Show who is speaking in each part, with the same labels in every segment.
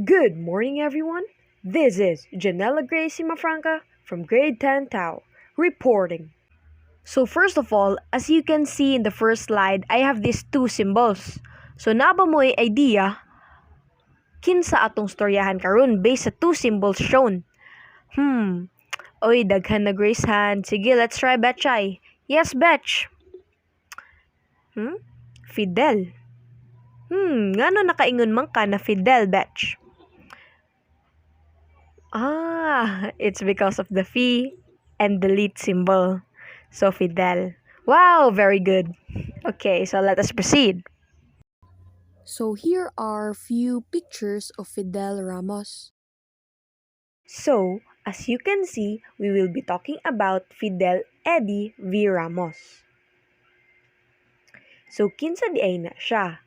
Speaker 1: Good morning, everyone. This is Janella Gracie Mafranca from Grade 10 Tau, reporting. So first of all, as you can see in the first slide, I have these two symbols. So naba mo ay idea kinsa atong storyahan karon based sa two symbols shown. Oy, daghan na grace hand. Sige, let's try Betchay. Yes, Betch. Fidel. Ngano nakaingon man ka na Fidel, Betch? It's because of the phi and the lead symbol. So Fidel. Wow, very good. Okay, so let us proceed.
Speaker 2: So here are few pictures of Fidel Ramos.
Speaker 1: So, as you can see, we will be talking about Fidel Eddie V. Ramos. So, kinsa di ay na siya?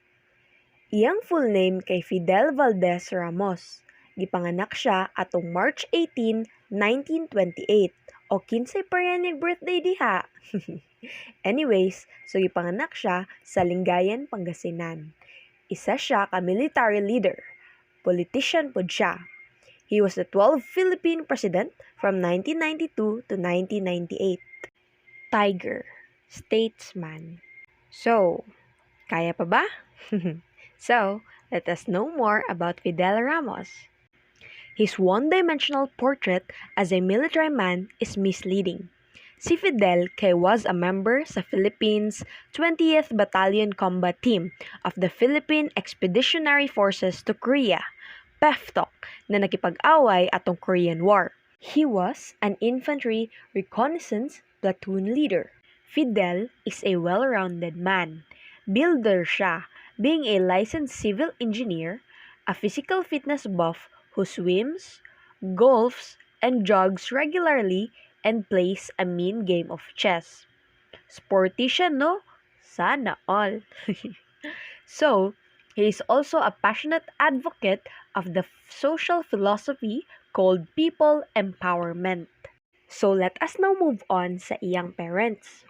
Speaker 1: Iyang full name kay Fidel Valdez Ramos. Gipanganak siya atong March 18, 1928. O kinsay pa yan yung birthday diha? Anyways, so gipanganak siya sa Lingayen, Pangasinan. Isa siya ka military leader. Politician pod siya. He was the 12th Philippine president from 1992 to 1998. Tiger, statesman. So, kaya pa ba? So, let us know more about Fidel Ramos. His one-dimensional portrait as a military man is misleading. Si Fidel kay was a member sa Philippines 20th Battalion Combat Team of the Philippine Expeditionary Forces to Korea, PEFTOC, na nakipag-away atong Korean War. He was an infantry reconnaissance platoon leader. Fidel is a well-rounded man. Builder siya, being a licensed civil engineer, a physical fitness buff who swims, golfs, and jogs regularly and plays a mean game of chess. Sporty siya, no? Sana all. So, he is also a passionate advocate of the social philosophy called people empowerment. So, let us now move on sa iyang parents.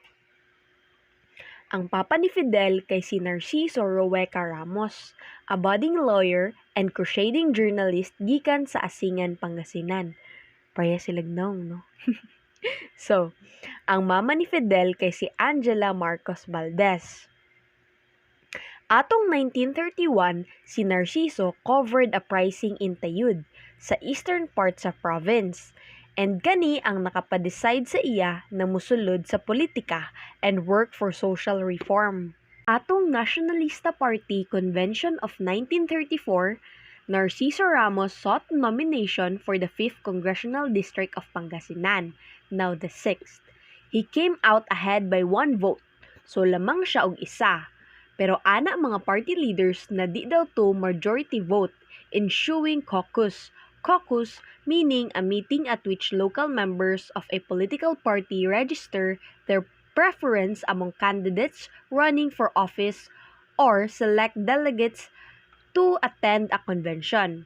Speaker 1: Ang papa ni Fidel kay si Narciso Roweca Ramos, a budding lawyer and crusading journalist gikan sa Asingan, Pangasinan. Pareha silag naong, no? So, ang mama ni Fidel kay si Angela Marcos Valdez. Atong 1931, si Narciso covered a uprising in Tayud sa eastern part sa province. And gani ang nakapadecide sa iya na musulod sa politika and work for social reform. Atong Nationalista Party Convention of 1934, Narciso Ramos sought nomination for the 5th Congressional District of Pangasinan, now the 6th. He came out ahead by 1 vote, so lamang siya og isa. Pero ana mga party leaders na di daw to majority vote, ensuing caucus. Caucus meaning a meeting at which local members of a political party register their preference among candidates running for office or select delegates to attend a convention.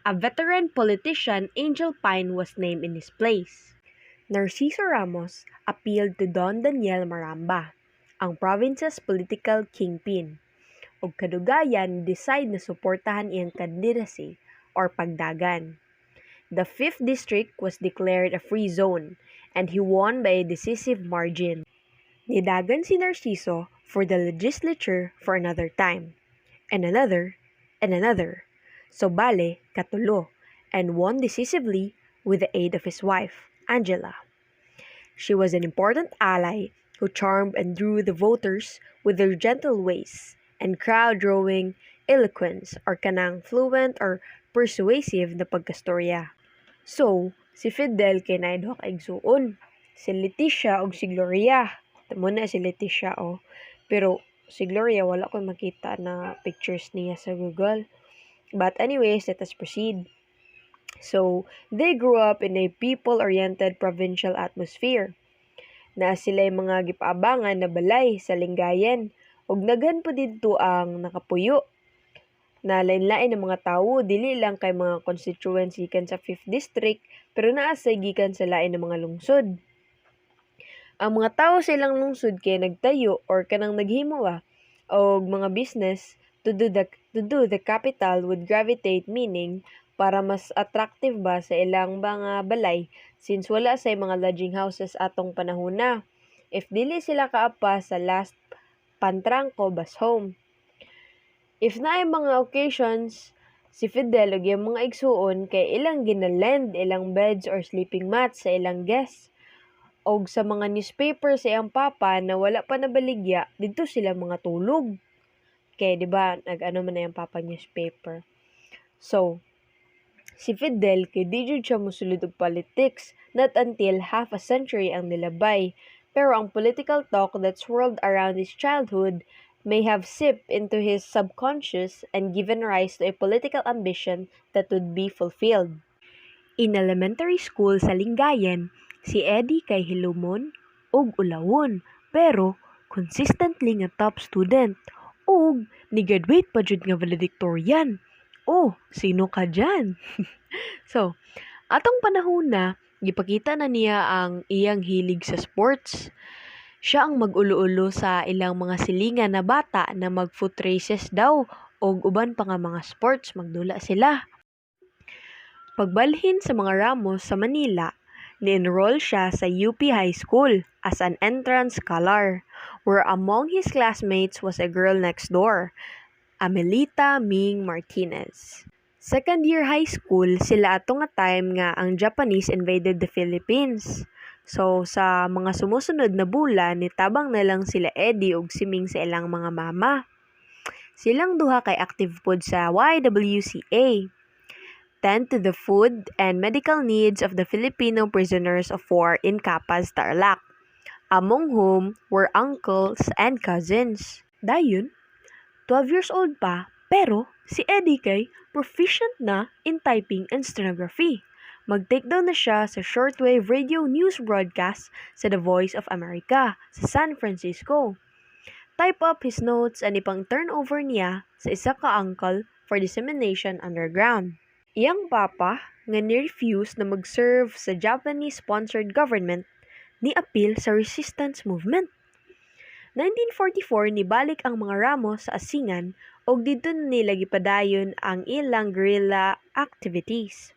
Speaker 1: A veteran politician, Angel Pine, was named in his place. Narciso Ramos appealed to Don Daniel Maramba, ang province's political kingpin, ug kadugayan decide na suportahan iyang candidacy or pagdagan. The 5th district was declared a free zone and he won by a decisive margin. Nidagan si Narciso for the legislature for another time, and another, and another. So bale, katulo, and won decisively with the aid of his wife, Angela. She was an important ally who charmed and drew the voters with their gentle ways and crowd-drawing eloquence or kanang fluent or persuasive na pagkastorya. So, si Fidel kay naidwa ka igsuon. Si Leticia og si Gloria. Tamo na si Leticia Pero si Gloria wala ko makita na pictures niya sa Google. But anyways, let us proceed. So, they grew up in a people-oriented provincial atmosphere. Na sila mga gipaabangan na balay sa Lingayen ug naghan po dito ang nakapuyo na lain-lain ng mga tawo, dili lang kay mga constituency gikan sa 5th district, pero naasay gikan sa lain ng mga lungsod. Ang mga tawo sa ilang lungsod kay nagtayo or kanang naghimo og mga business to do the capital would gravitate, meaning para mas attractive ba sa ilang mga balay since wala say mga lodging houses atong panahona. If dili sila kaapa sa last pantrangko bus home. If naay mga occasions, si Fidel ug iyang mga igsuon kay ilang ginalend ilang beds or sleeping mats sa ilang guests. Og sa mga newspaper sa iyang papa na wala pa nabaligya, dito sila mga tulog. Kaya, di ba, nag-ano man na yung papa newspaper. So, si Fidel, kay di jud siya musulod og politics, not until half a century ang nilabay. Pero ang political talk that swirled around his childhood may have seeped into his subconscious and given rise to a political ambition that would be fulfilled. In elementary school sa Lingayen, si Eddie kay hilumon ug ulawon, pero consistently nga top student. Og ni-graduate pa jud nga valedictorian. Oh, sino ka dyan? So, atong panahon na, gipakita na niya ang iyang hilig sa sports. Siya ang mag-ulo-ulo sa ilang mga silingan na bata na mag-foot races daw og uban pa nga mga sports magdula sila. Pagbalhin sa mga Ramos sa Manila, ni-enroll siya sa UP High School as an entrance scholar, where among his classmates was a girl next door, Amelita Ming Martinez. Second year high school, sila atong nga time nga ang Japanese invaded the Philippines. So, sa mga sumusunod na bulan, nitabang na lang sila Eddie ug siming sa ilang mga mama. Silang duha kay active pod sa YWCA. Tend to the food and medical needs of the Filipino prisoners of war in Capas, Tarlac, among whom were uncles and cousins. Dayon, 12 years old pa, pero si Eddie kay proficient na in typing and stenography. Mag-take down na siya sa shortwave radio news broadcast sa The Voice of America sa San Francisco. Type up his notes and ipang turnover niya sa isa ka uncle for dissemination underground. Iyang papa nga ni-refuse na mag-serve sa Japanese-sponsored government ni appeal sa resistance movement. 1944 nibalik ang mga Ramos sa Asingan og didto nila gipadayon ang ilang guerrilla activities.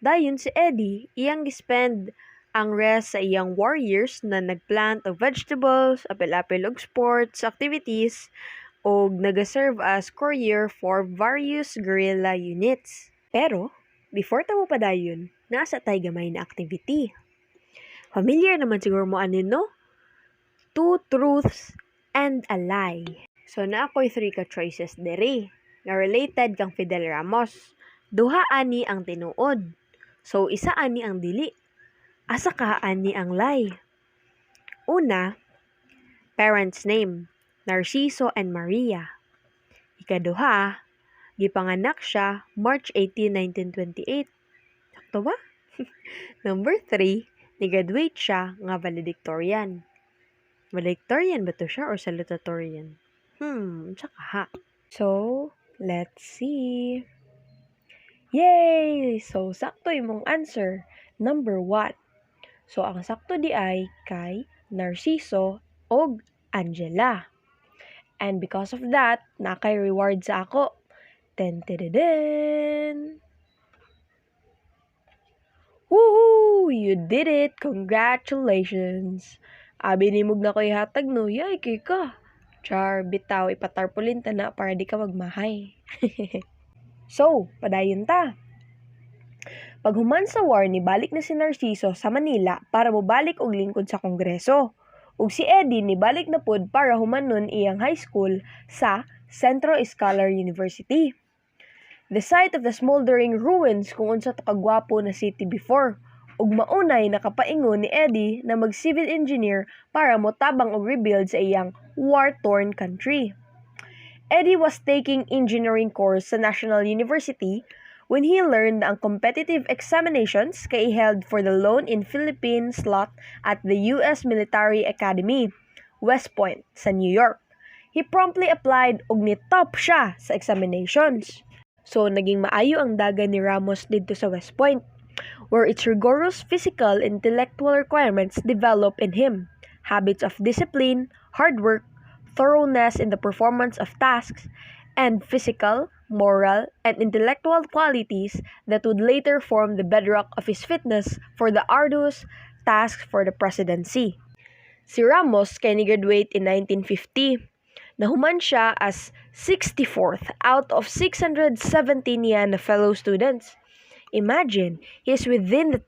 Speaker 1: Dayon si Eddie iyang gispend ang rest sa iyang war years na nagplant og vegetables, apil-apil og sports activities og nagaserve as courier for various guerrilla units. Pero, before ta mo padayon, nasa tay gamay na activity. Familiar naman siguro mo anin, no? 2 truths and a lie. So, na ako'y 3 ka choices dere, nga related kang Fidel Ramos. Duha ani ang tinuod. So, isa ani ang dili. Asa ka ani ang lie. Una, parents' name, Narciso and Maria. Ikaduha, gipanganak siya March 18, 1928. Sakto ba? Number 3, ni-graduate siya nga valedictorian. Valedictorian ba to siya or salutatorian? Tsaka ha. So, let's see. Yay! So, sakto imong answer. Number 1. So, ang sakto di ay kay Narciso og Angela. And because of that, nakay reward sa ako. Ten-ten-ten! Woohoo! You did it! Congratulations! Abi ni mug na ko'y hatag no, yay kay ka. Char, bitaw, ipatarpulin ta na para di ka magmahay. So, padayon ta. Pag human sa war, nibalik na si Narciso sa Manila para mobalik og lingkod sa Kongreso. Ug si Eddie nibalik na pod para humanon iyang high school sa Centro Scholar University. The site of the smoldering ruins kung unsa to kagwapo na city before. Ug maunay nakapaingon ni Eddie na mag-civil engineer para motabang og rebuild sa iyang war-torn country. Eddie was taking engineering course sa National University when he learned na ang competitive examinations kay held for the Lone in Philippine slot at the U.S. Military Academy, West Point, sa New York. He promptly applied ug ni-top siya sa examinations. So, naging maayo ang dagan ni Ramos dito sa West Point, where its rigorous physical and intellectual requirements develop in him habits of discipline, hard work, thoroughness in the performance of tasks, and physical, moral, and intellectual qualities that would later form the bedrock of his fitness for the arduous task for the presidency. Si Ramos kay ni-graduate in 1950. Nahuman siya as 64th out of 617 niya na fellow students. Imagine, he is within the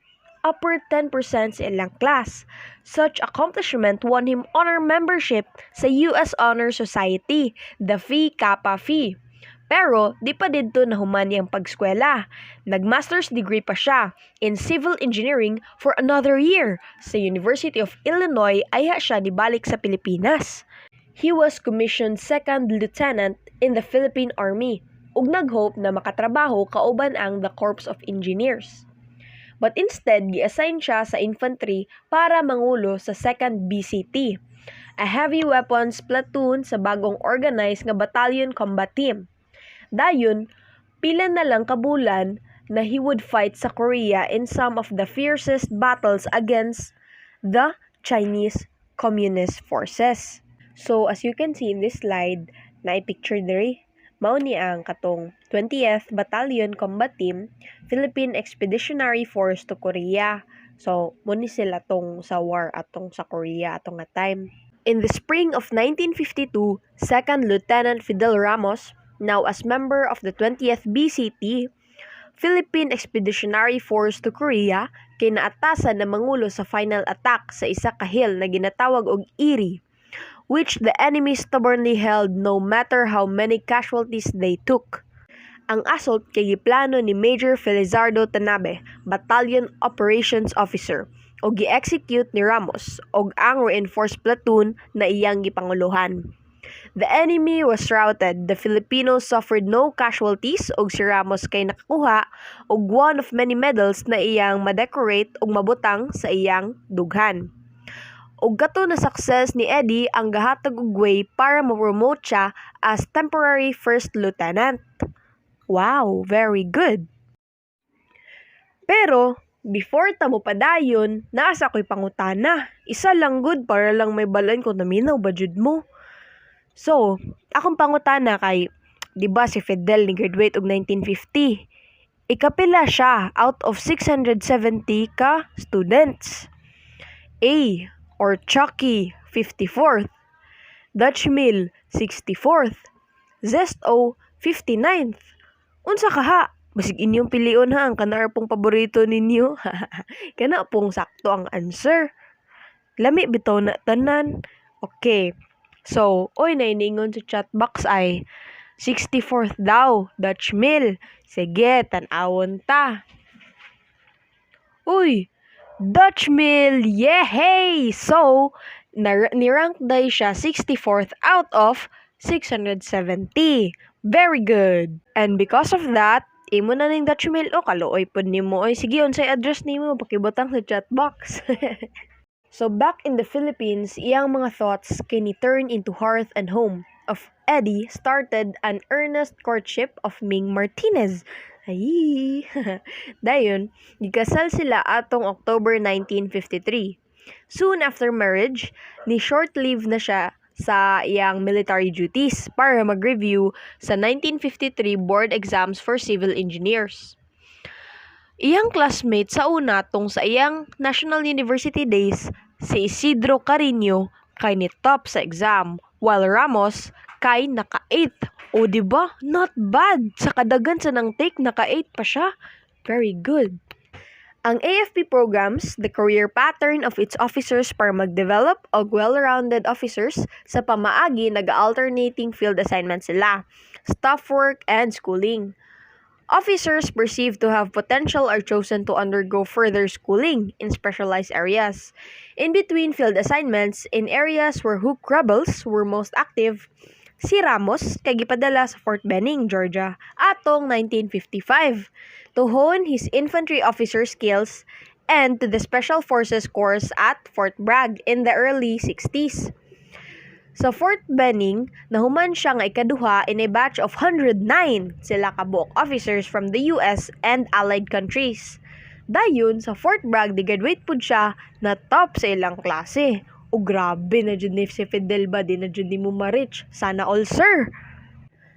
Speaker 1: upper 10% sa ilang class. Such accomplishment won him honor membership sa U.S. Honor Society, the Phi Kappa Phi. Pero di pa dito nahuman niyang pagskwela. Nag-master's degree pa siya in civil engineering for another year. Sa University of Illinois ay siya nibalik sa Pilipinas. He was commissioned second lieutenant in the Philippine Army ug naghope na makatrabaho kauban ang the Corps of Engineers. But instead, gi-assign siya sa infantry para mangulo sa 2nd BCT, a heavy weapons platoon sa bagong organized nga battalion combat team. Dayon, pila na lang kabulan na he would fight sa Korea in some of the fiercest battles against the Chinese Communist forces. So, as you can see in this slide, na-picture diri, mao ni ang katong 20th Battalion Combat Team, Philippine Expeditionary Force to Korea. So, muni sila tong sa war atong sa Korea atong nga time. In the spring of 1952, 2nd Lieutenant Fidel Ramos, now as member of the 20th BCT, Philippine Expeditionary Force to Korea, kay naatasan na mangulo sa final attack sa isa ka hill na ginatawag og Iri, which the enemy stubbornly held no matter how many casualties they took. Ang assault kay giplano ni Major Felizardo Tanabe, Battalion Operations Officer, o gi-execute ni Ramos og ang reinforced platoon na iyang gipanguluhan. The enemy was routed. The Filipinos suffered no casualties ug si Ramos kay nakakuha og one of many medals na iyang ma-decorate ug mabutang sa iyang dughan. Ug kato na success ni Eddie ang gahatag og way para ma-promote siya as temporary first lieutenant. Wow, very good. Pero before ta mo padayon, naasa ko'y pangutana. Isa lang good para lang may balan kung naminaw ba jud mo. So, akong pangutana kay, di ba si Fidel ni graduate og 1950? Ikapila siya out of 670 ka students. A or Chucky, 54th. Dutch Mill, 64th. Zesto, 59th. Unsa kaha? Basig inyong pilion ha, ang kanar pong paborito ninyo. Kana pong sakto ang answer. Lami bitaw na tanan. Okay. So, oy nainingon sa chat box ay 64th daw, Dutch Mill. Sige, tan-awon ta. Uy, Dutch Mill, yehey! So, nirank day siya 64th out of 670. Very good. And because of that, imo na ning Dutch Mill, o kaluoy pod nimo. Oy, sige, unsay address nimo, pakibutang sa chat box. So, back in the Philippines, iyang mga thoughts can turn into hearth and home of Eddie started an earnest courtship of Ming Martinez. Ay! Dayon, gikasal sila atong October 1953. Soon after marriage, ni short-lived na siya sa iyang military duties para mag-review sa 1953 board exams for civil engineers. Iyang classmate sa una tong sa iyang National University days, si Isidro Carino, kay ni top sa exam, while Ramos kay naka-8. O diba? Not bad. Sa kadagan sa nang take, naka-8 pa siya. Very good. Ang AFP programs, the career pattern of its officers para mag-develop og well-rounded officers sa pamaagi nag-alternating field assignment sila, staff work, and schooling. Officers perceived to have potential are chosen to undergo further schooling in specialized areas. In between field assignments, in areas where hook rebels were most active, si Ramos kay gipadala sa Fort Benning, Georgia, atong 1955 to hone his infantry officer skills and to the Special Forces course at Fort Bragg in the early 60s. Sa Fort Benning, nahuman siya nga ikaduha in a batch of 109 sila kabuok officers from the US and allied countries. Dayon, sa Fort Bragg, di-graduate pud siya na top sa ilang klase. O grabe na dyan ni si Fidel ba, di na dyan ni mo ma-reach. Sana all, sir!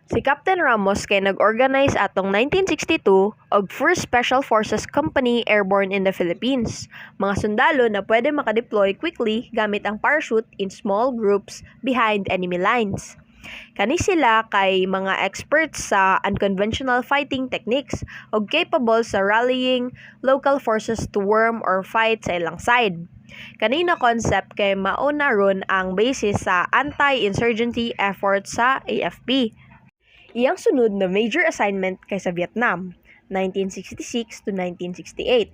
Speaker 1: Si Captain Ramos kay nag-organize atong 1962 og First Special Forces Company airborne in the Philippines. Mga sundalo na pwede makadeploy quickly gamit ang parachute in small groups behind enemy lines. Kani sila kay mga experts sa unconventional fighting techniques ug capable sa rallying local forces to worm or fight sa ilang side. Kanina concept kay mauna ron ang basis sa anti-insurgency effort sa AFP. Iyang sunod na major assignment kay sa Vietnam, 1966 to 1968.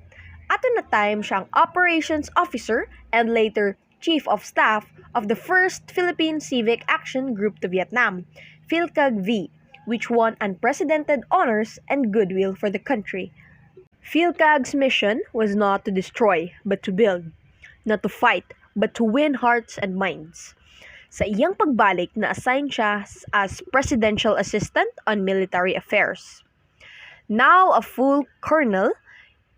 Speaker 1: Ato na time siyang operations officer and later chief of staff of the 1st Philippine Civic Action Group to Vietnam, PhilCAG-V, which won unprecedented honors and goodwill for the country. PhilCAG's mission was not to destroy, but to build. Not to fight, but to win hearts and minds. Sa iyang pagbalik, na-assign siya as Presidential Assistant on Military Affairs. Now a full colonel,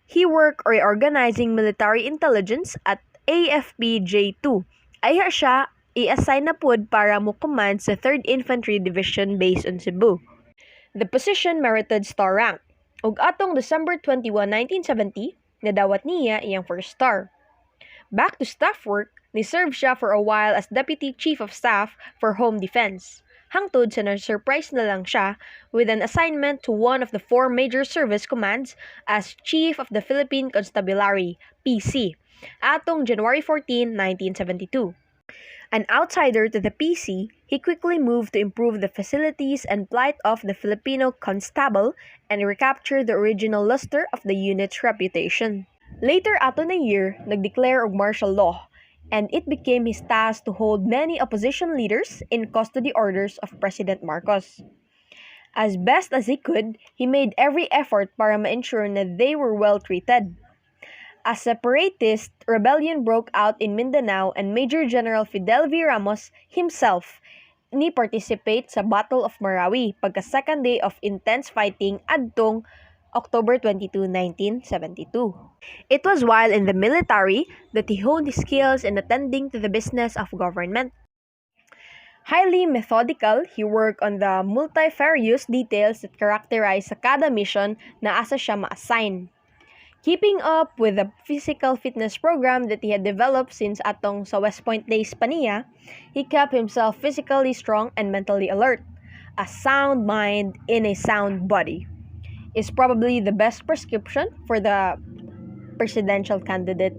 Speaker 1: he worked reorganizing military intelligence at AFP J2. Aya siya i-assign na pud para mo command sa 3rd Infantry Division based on Cebu. The position merited star rank. Ug atong December 21, 1970, nadawat niya iyang first star. Back to staff work, ni-serve siya for a while as Deputy Chief of Staff for Home Defense. Hangtod sa na-surprise na lang siya with an assignment to one of the 4 major service commands as Chief of the Philippine Constabulary, PC, atong January 14, 1972. An outsider to the PC, he quickly moved to improve the facilities and plight of the Filipino constable and recapture the original luster of the unit's reputation. Later ato na year, nagdeclare og martial law, and it became his task to hold many opposition leaders in custody orders of President Marcos. As best as he could, he made every effort para ma-ensure na they were well treated. A separatist rebellion broke out in Mindanao and Major General Fidel V. Ramos himself ni participate sa Battle of Marawi pagka second day of intense fighting adtong October 22, 1972. It was while in the military that he honed his skills in attending to the business of government. Highly methodical, he worked on the multifarious details that characterize sa kada mission na asa siya ma-assign. Keeping up with the physical fitness program that he had developed since atong sa West Point days pa niya, he kept himself physically strong and mentally alert. A sound mind in a sound body is probably the best prescription for the presidential candidate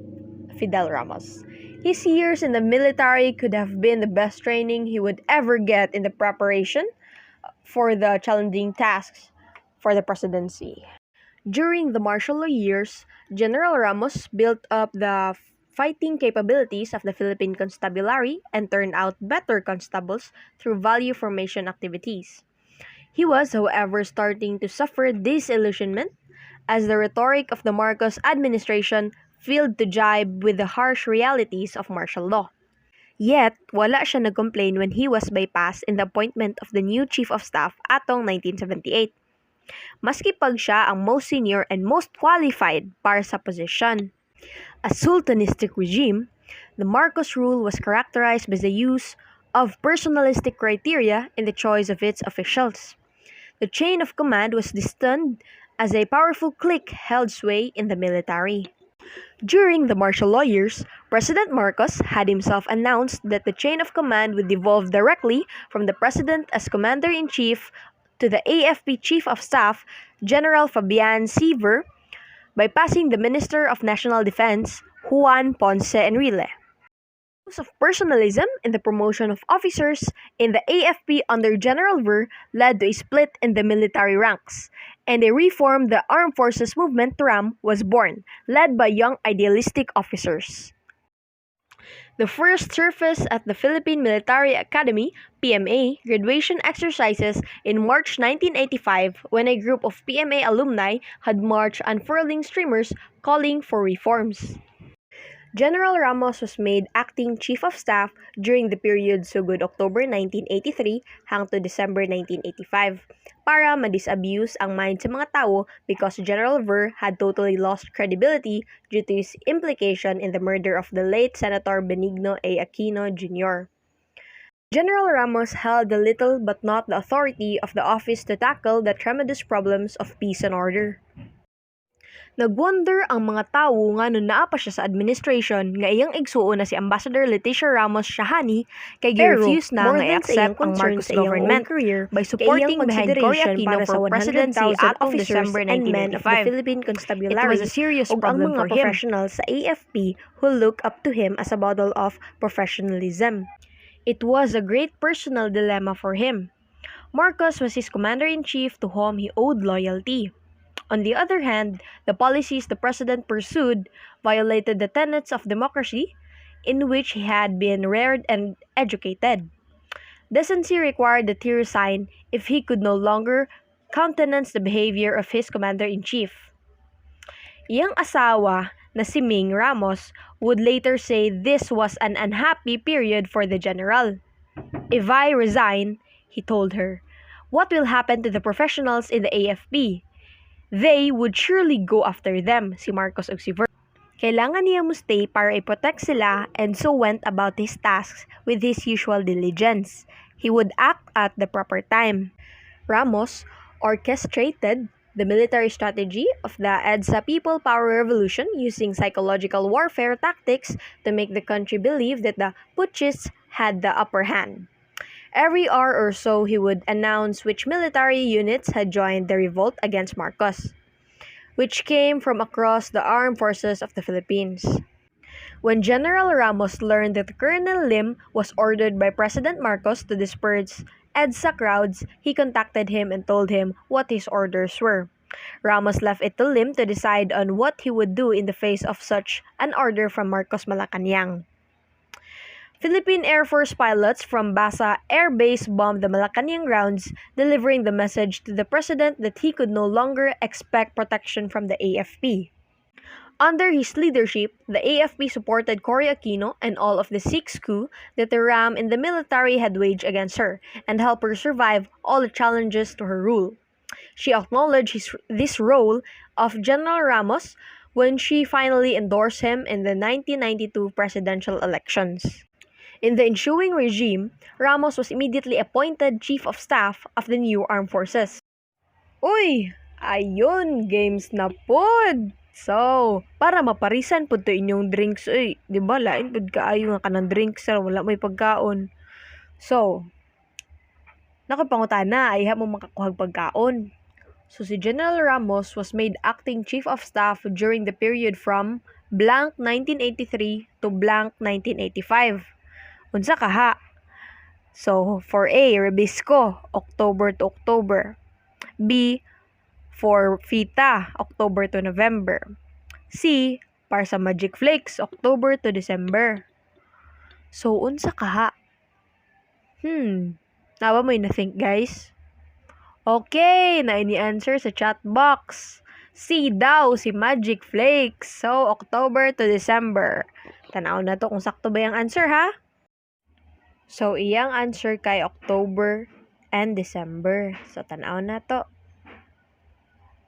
Speaker 1: Fidel Ramos. His years in the military could have been the best training he would ever get in the preparation for the challenging tasks for the presidency. During the martial law years, General Ramos built up the fighting capabilities of the Philippine Constabulary and turned out better constables through value formation activities. He was, however, starting to suffer disillusionment as the rhetoric of the Marcos administration failed to jibe with the harsh realities of martial law. Yet, wala siya nag-complain when he was bypassed in the appointment of the new Chief of Staff atong 1978. Maski pag siya ang most senior and most qualified para sa position. A sultanistic regime, the Marcos rule was characterized by the use of personalistic criteria in the choice of its officials. The chain of command was discerned as a powerful clique held sway in the military. During the martial law years, President Marcos had himself announced that the chain of command would devolve directly from the President as Commander-in-Chief to the AFP Chief of Staff, General Fabian Seaver, bypassing the Minister of National Defense, Juan Ponce Enrile. Use of personalism in the promotion of officers in the AFP under General Ver led to a split in the military ranks, and a reform the Armed Forces Movement RAM was born, led by young idealistic officers. The first surfaced at the Philippine Military Academy (PMA) graduation exercises in March 1985 when a group of PMA alumni had marched unfurling streamers calling for reforms. General Ramos was made acting Chief of Staff during the period sugod October 1983 hangtod December 1985 para ma-disabuse ang mind sa mga tao because General Ver had totally lost credibility due to his implication in the murder of the late Senator Benigno A. Aquino Jr. General Ramos held the little but not the authority of the office to tackle the tremendous problems of peace and order. Nagwonder ang mga tawo nga nun naa pa siya sa administration nga iyang igsuon na si Ambassador Leticia Ramos Shahani kay gi-refuse na nga i-accept ang Marcos government career by supporting behind Cory Aquino for presidency atong December 1995. It was a serious problem for him. Professionals sa AFP who look up to him as a model of professionalism. It was a great personal dilemma for him. Marcos was his commander-in-chief to whom he owed loyalty. On the other hand, the policies the president pursued violated the tenets of democracy in which he had been reared and educated. Decency required that he resign if he could no longer countenance the behavior of his commander-in-chief. Iyang asawa na si Ming Ramos would later say this was an unhappy period for the general. "If I resign," he told her, "what will happen to the professionals in the AFP? They would surely go after them," si Marcos ug si Ver. Kailangan niya mustay para i-protect sila and so went about his tasks with his usual diligence. He would act at the proper time. Ramos orchestrated the military strategy of the EDSA People Power Revolution using psychological warfare tactics to make the country believe that the putschists had the upper hand. Every hour or so, he would announce which military units had joined the revolt against Marcos, which came from across the armed forces of the Philippines. When General Ramos learned that Colonel Lim was ordered by President Marcos to disperse EDSA crowds, he contacted him and told him what his orders were. Ramos left it to Lim to decide on what he would do in the face of such an order from Marcos Malacanang. Philippine Air Force pilots from Basa Air Base bombed the Malacanang grounds, delivering the message to the president that he could no longer expect protection from the AFP. Under his leadership, the AFP supported Cory Aquino and all of the 6 coups that the RAM in the military had waged against her, and helped her survive all the challenges to her rule. She acknowledged this role of General Ramos when she finally endorsed him in the 1992 presidential elections. In the ensuing regime, Ramos was immediately appointed Chief of Staff of the new armed forces. Uy! Ayun! Games na pod! So, para maparisan po to inyong drinks, di ba? Lain pod kaayo nga kanang drinks, sir, wala may pagkaon. So, nakapangutana, ay mo makakuhag pagkaon. So, si General Ramos was made acting Chief of Staff during the period from blank 1983 to blank 1985. Unsa kaha? So, for A, Rebisco, October to October. B, for Fita, October to November. C, para sa Magic Flakes, October to December. So, unsa kaha? Nawa mo na-think, guys? Okay, na ini-answer sa chat box. C daw, si Magic Flakes. So, October to December. Tanaw na to kung sakto ba yung answer, ha? So, iyang answer kay October and December. So, tanaw na to.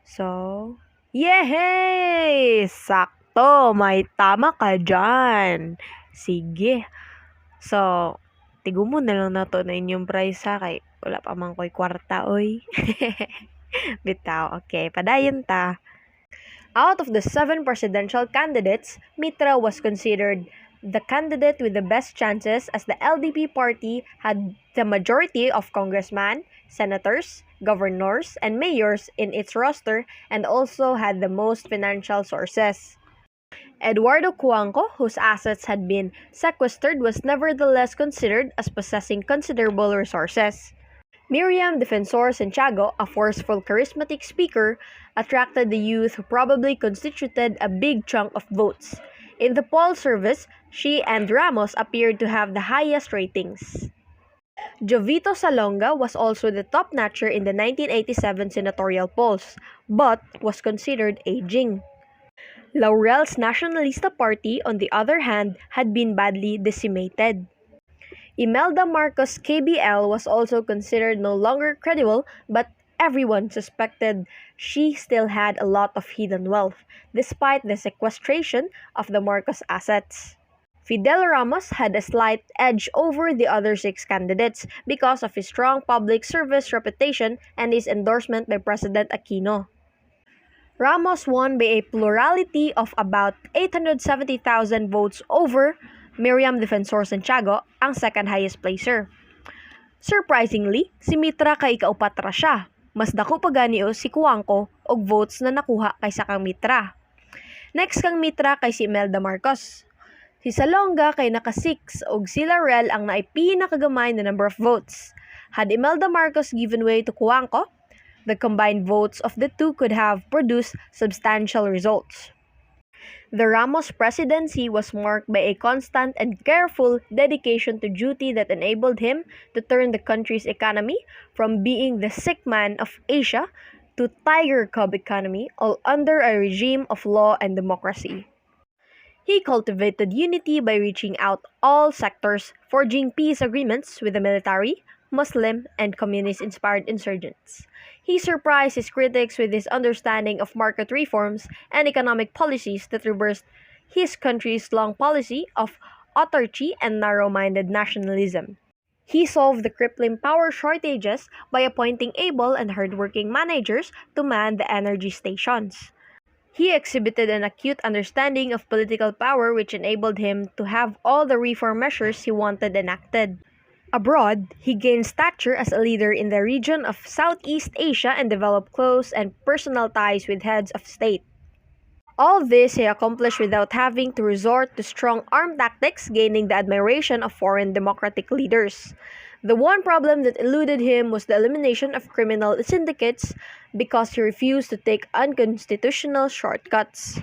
Speaker 1: So, yehey! Sakto! May tama ka dyan. Sige. So, tigo mo na lang na to na inyong price, ha? Kay wala pa man ko'y kwarta, oy. Bitaw. Okay, padayon ta. Out of the 7 presidential candidates, Mitra was considered the candidate with the best chances as the LDP party had the majority of congressmen, senators, governors, and mayors in its roster and also had the most financial sources. Eduardo Cuanco, whose assets had been sequestered, was nevertheless considered as possessing considerable resources. Miriam Defensor Santiago, a forceful, charismatic speaker, attracted the youth who probably constituted a big chunk of votes. In the poll service, she and Ramos appeared to have the highest ratings. Jovito Salonga was also the top notcher in the 1987 senatorial polls, but was considered aging. Laurel's Nacionalista Party, on the other hand, had been badly decimated. Imelda Marcos' KBL was also considered no longer credible, but everyone suspected she still had a lot of hidden wealth, despite the sequestration of the Marcos assets. Fidel Ramos had a slight edge over the other 6 candidates because of his strong public service reputation and his endorsement by President Aquino. Ramos won by a plurality of about 870,000 votes over Miriam Defensor Santiago, ang second highest placer. Surprisingly, si Mitra kay ikaupat ra siya. Mas dako pa ganiyo si Cuangco og votes na nakuha kaysa kang Mitra. Next kang Mitra kay si Imelda Marcos. Si Salonga kay naka-6 ug si Laurel ang naay pinakagamay na number of votes. Had Imelda Marcos given way to Cuangco, the combined votes of the two could have produced substantial results. The Ramos presidency was marked by a constant and careful dedication to duty that enabled him to turn the country's economy from being the sick man of Asia to tiger cub economy, all under a regime of law and democracy. He cultivated unity by reaching out all sectors, forging peace agreements with the military, Muslim, and communist-inspired insurgents. He surprised his critics with his understanding of market reforms and economic policies that reversed his country's long policy of autarky and narrow-minded nationalism. He solved the crippling power shortages by appointing able and hardworking managers to man the energy stations. He exhibited an acute understanding of political power which enabled him to have all the reform measures he wanted enacted. Abroad, he gained stature as a leader in the region of Southeast Asia and developed close and personal ties with heads of state. All this he accomplished without having to resort to strong arm tactics, gaining the admiration of foreign democratic leaders. The one problem that eluded him was the elimination of criminal syndicates because he refused to take unconstitutional shortcuts.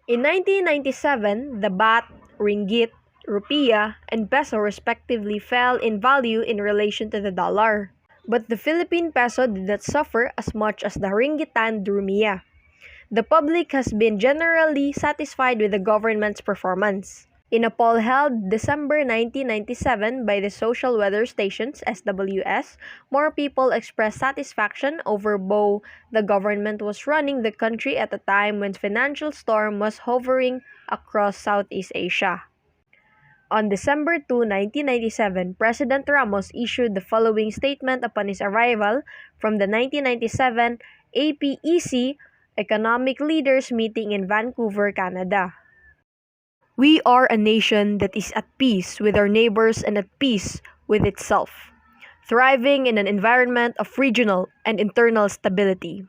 Speaker 1: In 1997, the baht, ringgit, rupiah, and peso respectively fell in value in relation to the dollar. But the Philippine peso did not suffer as much as the ringgit and rupiah. The public has been generally satisfied with the government's performance. In a poll held December 1997 by the social weather stations SWS, more people expressed satisfaction over how the government was running the country at a time when financial storm was hovering across Southeast Asia. On December 2, 1997, President Ramos issued the following statement upon his arrival from the 1997 APEC Economic Leaders Meeting in Vancouver, Canada. We are a nation that is at peace with our neighbors and at peace with itself, thriving in an environment of regional and internal stability.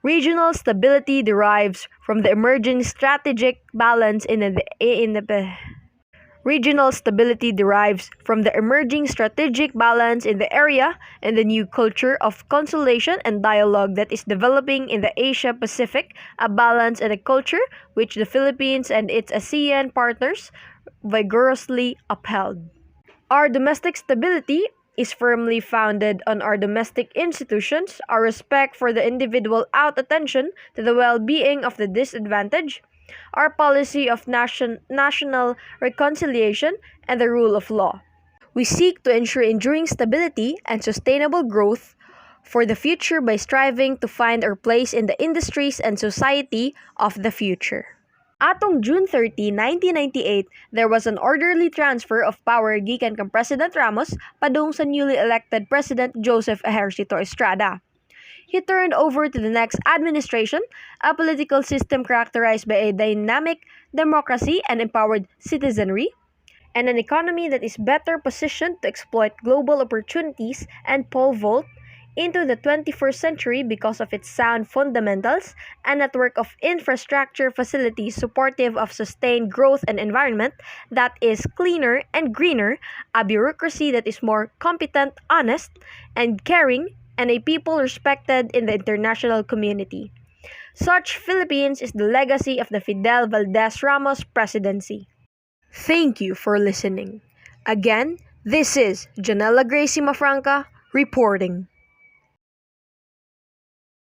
Speaker 1: Regional stability derives from the emerging strategic balance in the Regional stability derives from the emerging strategic balance in the area and the new culture of consultation and dialogue that is developing in the Asia-Pacific, a balance and a culture which the Philippines and its ASEAN partners vigorously upheld. Our domestic stability is firmly founded on our domestic institutions, our respect for the individual out attention to the well-being of the disadvantaged, our policy of national reconciliation, and the rule of law. We seek to ensure enduring stability and sustainable growth for the future by striving to find our place in the industries and society of the future. Atong June 30, 1998, there was an orderly transfer of power gikan kang President Ramos padung sa newly elected President Joseph Ejercito Estrada. He turned over to the next administration a political system characterized by a dynamic democracy and empowered citizenry, and an economy that is better positioned to exploit global opportunities and pole vault into the 21st century because of its sound fundamentals, a network of infrastructure facilities supportive of sustained growth and environment that is cleaner and greener, a bureaucracy that is more competent, honest, and caring, and a people respected in the international community. Such Philippines is the legacy of the Fidel Valdez Ramos presidency. Thank you for listening. Again, this is Janella Gracie Mafranca reporting.